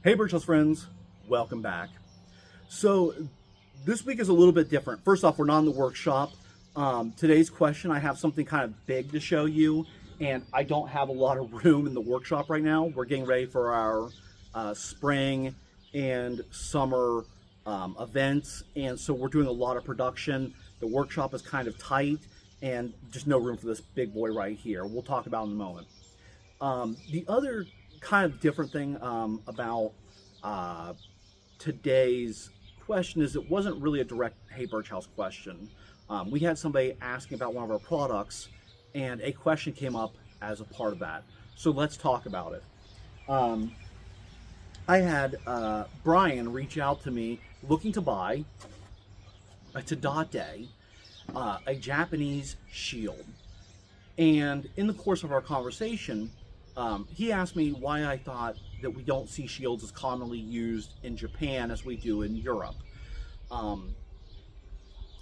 Hey Birchouse friends, welcome back. So this week is a little bit different. First off, we're not in the workshop. Today's question, I have something kind of big to show you, and I don't have a lot of room in the workshop right now. We're getting ready for our spring and summer events, and so we're doing a lot of production. The workshop is kind of tight, and just no room for this big boy right here. We'll talk about it in a moment. The other kind of different thing about today's question is it wasn't really a direct Hey Birchouse question. We had somebody asking about one of our products, and a question came up as a part of that. So let's talk about it. I had Brian reach out to me looking to buy a Tadate, a Japanese shield. And in the course of our conversation, he asked me why I thought that we don't see shields as commonly used in Japan as we do in Europe. And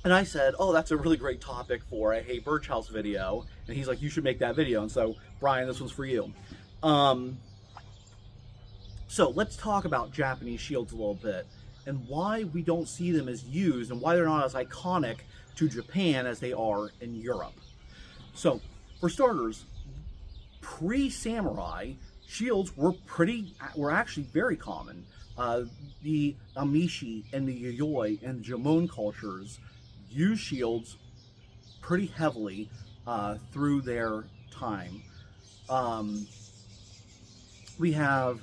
I said, oh, that's a really great topic for a Hey Birchouse video. And he's like, you should make that video. And so, Brian, this one's for you. So let's talk about Japanese shields a little bit and why we don't see them as used and why they're not as iconic to Japan as they are in Europe. So, for starters, pre-samurai, shields were actually very common. The Amishi and the Yayoi and Jomon cultures use shields pretty heavily through their time. We have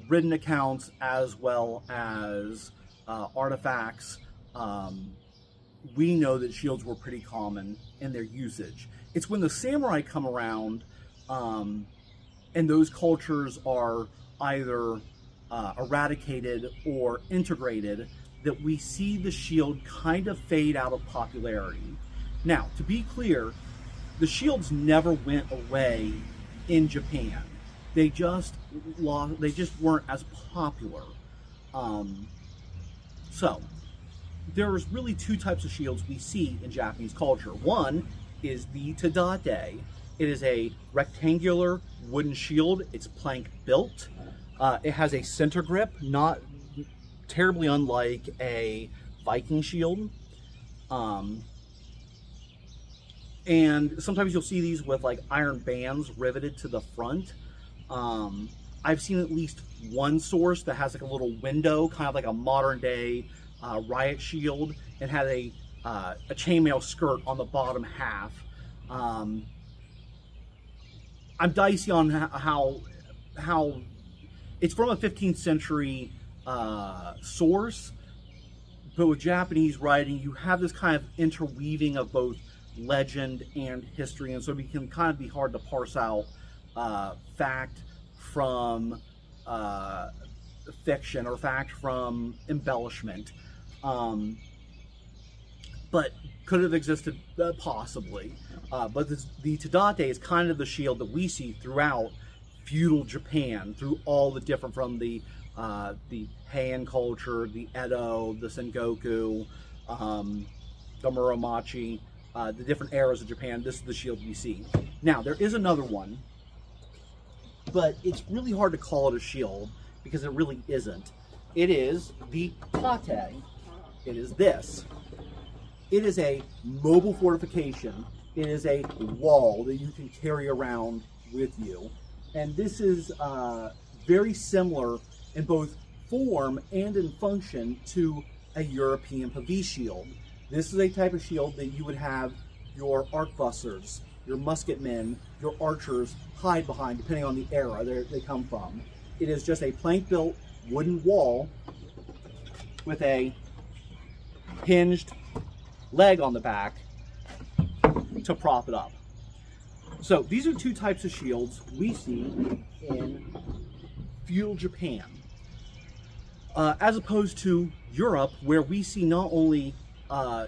written accounts as well as artifacts. We know that shields were pretty common in their usage. It's when the samurai come around and those cultures are either eradicated or integrated that we see the shield kind of fade out of popularity. Now, to be clear, the shields never went away in Japan. They just weren't as popular. So there's really two types of shields we see in Japanese culture. One is the Tadate. It is a rectangular wooden shield. It's plank built. It has a center grip, not terribly unlike a Viking shield. And sometimes you'll see these with like iron bands riveted to the front. I've seen at least one source that has like a little window, kind of like a modern day riot shield, and had a chainmail skirt on the bottom half. I'm dicey on how it's from a 15th century source, but with Japanese writing, you have this kind of interweaving of both legend and history, and so it can kind of be hard to parse out fact from fiction or fact from embellishment. But could have existed possibly. But the Tadate is kind of the shield that we see throughout feudal Japan, through all the different, from the Heian culture, the Edo, the Sengoku, the Muromachi, the different eras of Japan. This is the shield we see. Now, there is another one, but it's really hard to call it a shield because it really isn't. It is the Tate. It is this. It is a mobile fortification. It is a wall that you can carry around with you. And this is very similar in both form and in function to a European pavie shield. This is a type of shield that you would have your arquebusiers, your musketmen, your archers hide behind, depending on the era they come from. It is just a plank-built wooden wall with a hinged leg on the back to prop it up. So these are two types of shields we see in feudal Japan, as opposed to Europe, where we see not only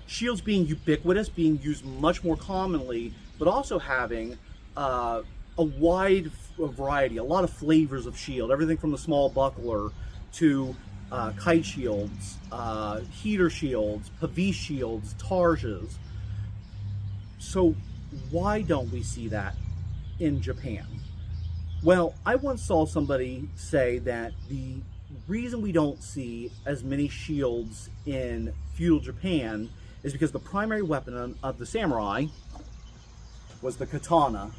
shields being ubiquitous, being used much more commonly, but also having a wide variety, a lot of flavors of shield, everything from the small buckler to kite shields, heater shields, pavie shields, targes. So why don't we see that in Japan? Well, I once saw somebody say that the reason we don't see as many shields in feudal Japan is because the primary weapon of the samurai was the katana,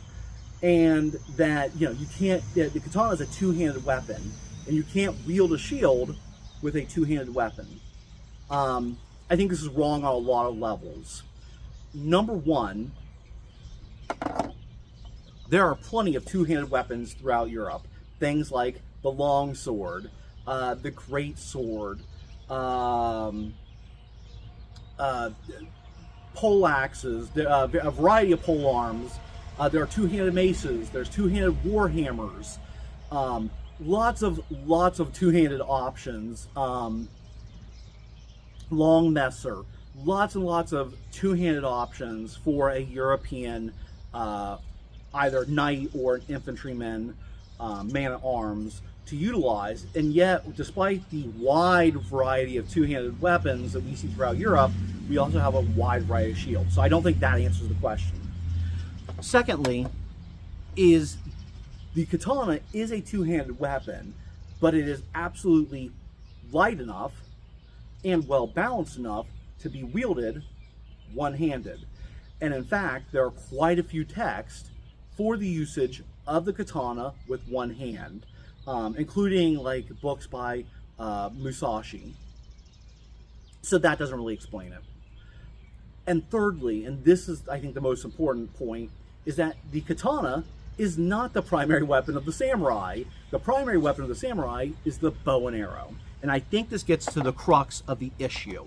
and that, you know, you can't, the katana is a two-handed weapon, and you can't wield a shield with a two-handed weapon. I think this is wrong on a lot of levels. Number one, there are plenty of two-handed weapons throughout Europe. Things like the long sword, the great sword, pole axes, a variety of pole arms. There are two-handed maces. There's two-handed war hammers. Lots of two-handed options. Long messer. Lots and lots of two-handed options for a European either knight or an infantryman, man-at-arms to utilize. And yet, despite the wide variety of two-handed weapons that we see throughout Europe, we also have a wide variety of shields. So I don't think that answers the question. Secondly, is the katana is a two-handed weapon, but it is absolutely light enough and well balanced enough to be wielded one-handed. And in fact, there are quite a few texts for the usage of the katana with one hand, including like books by Musashi. So that doesn't really explain it. And thirdly, and this is I think the most important point, is that the katana is not the primary weapon of the samurai. The primary weapon of the samurai is the bow and arrow. And I think this gets to the crux of the issue.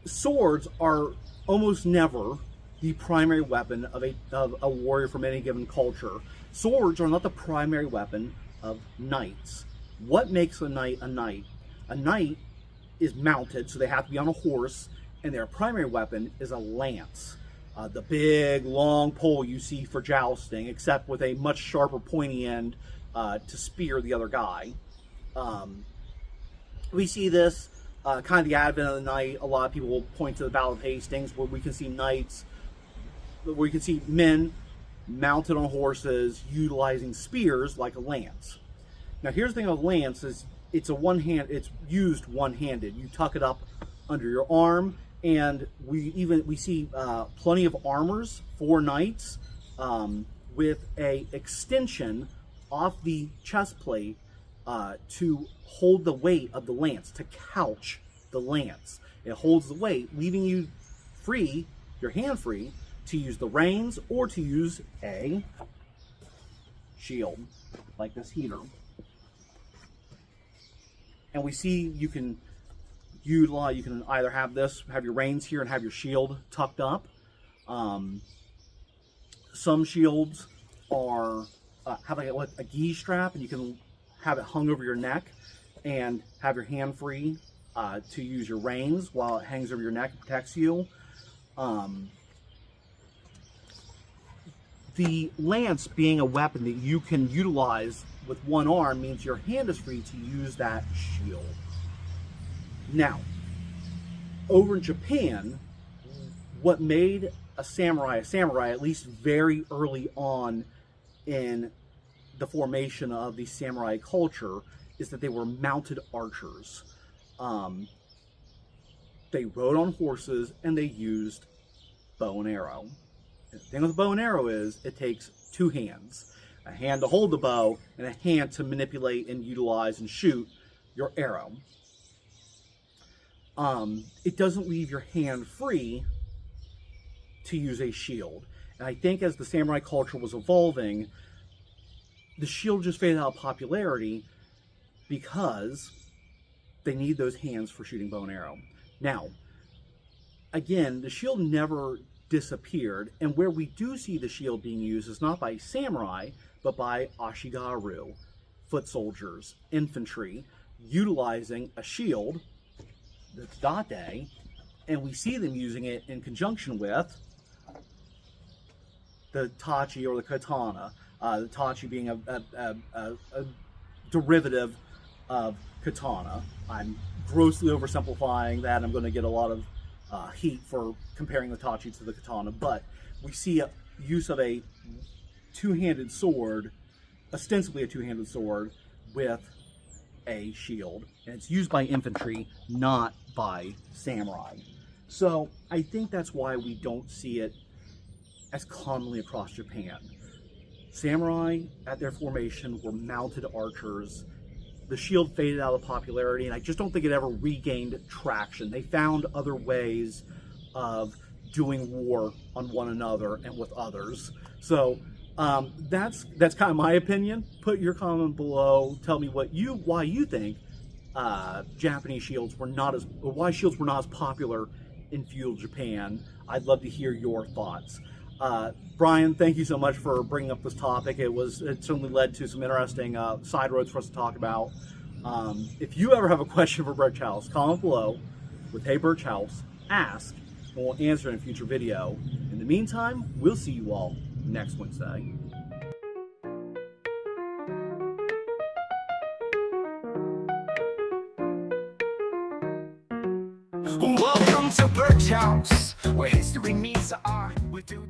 Swords are almost never the primary weapon of a warrior from any given culture. Swords are not the primary weapon of knights. What makes a knight a knight? A knight is mounted, so they have to be on a horse, and their primary weapon is a lance. The big, long pole you see for jousting, except with a much sharper, pointy end to spear the other guy. We see this kind of the advent of the knight. A lot of people will point to the Battle of Hastings, where we can see knights, where we can see men mounted on horses utilizing spears like a lance. Now, here's the thing with lance is it's used one-handed. You tuck it up under your arm. And we see plenty of armors for knights with a extension off the chest plate to hold the weight of the lance, to couch the lance. It holds the weight, leaving you free, your hand free, to use the reins or to use a shield like this heater. And we see you can either have your reins here and have your shield tucked up. Some shields have like a gi strap, and you can have it hung over your neck and have your hand free to use your reins while it hangs over your neck and protects you. The lance being a weapon that you can utilize with one arm means your hand is free to use that shield. Now, over in Japan, what made a samurai, at least very early on in the formation of the samurai culture, is that they were mounted archers. They rode on horses and they used bow and arrow. And the thing with the bow and arrow is it takes two hands. A hand to hold the bow and a hand to manipulate and utilize and shoot your arrow. It doesn't leave your hand free to use a shield. And I think as the samurai culture was evolving, the shield just faded out of popularity because they need those hands for shooting bow and arrow. Now, again, the shield never disappeared, and where we do see the shield being used is not by samurai, but by ashigaru, foot soldiers, infantry, utilizing a shield that's date, and we see them using it in conjunction with the tachi or the katana. The tachi being a derivative of katana. I'm grossly oversimplifying that. I'm going to get a lot of heat for comparing the tachi to the katana, but we see a use of a two-handed sword, ostensibly a two-handed sword, with a shield, and it's used by infantry, not by samurai. So I think that's why we don't see it as commonly across Japan. Samurai, at their formation, were mounted archers. The shield faded out of popularity, and I just don't think it ever regained traction. They found other ways of doing war on one another and with others. So that's kind of my opinion. Put your comment below. Tell me why you think Japanese shields were not as, or why shields were not as popular in feudal Japan. I'd love to hear your thoughts. Brian, thank you so much for bringing up this topic. It certainly led to some interesting side roads for us to talk about. If you ever have a question for Birchouse, comment below with "Hey Birchouse, ask," and we'll answer in a future video. In the meantime, we'll see you all next Wednesday. Welcome to Birchouse, where history meets art. We do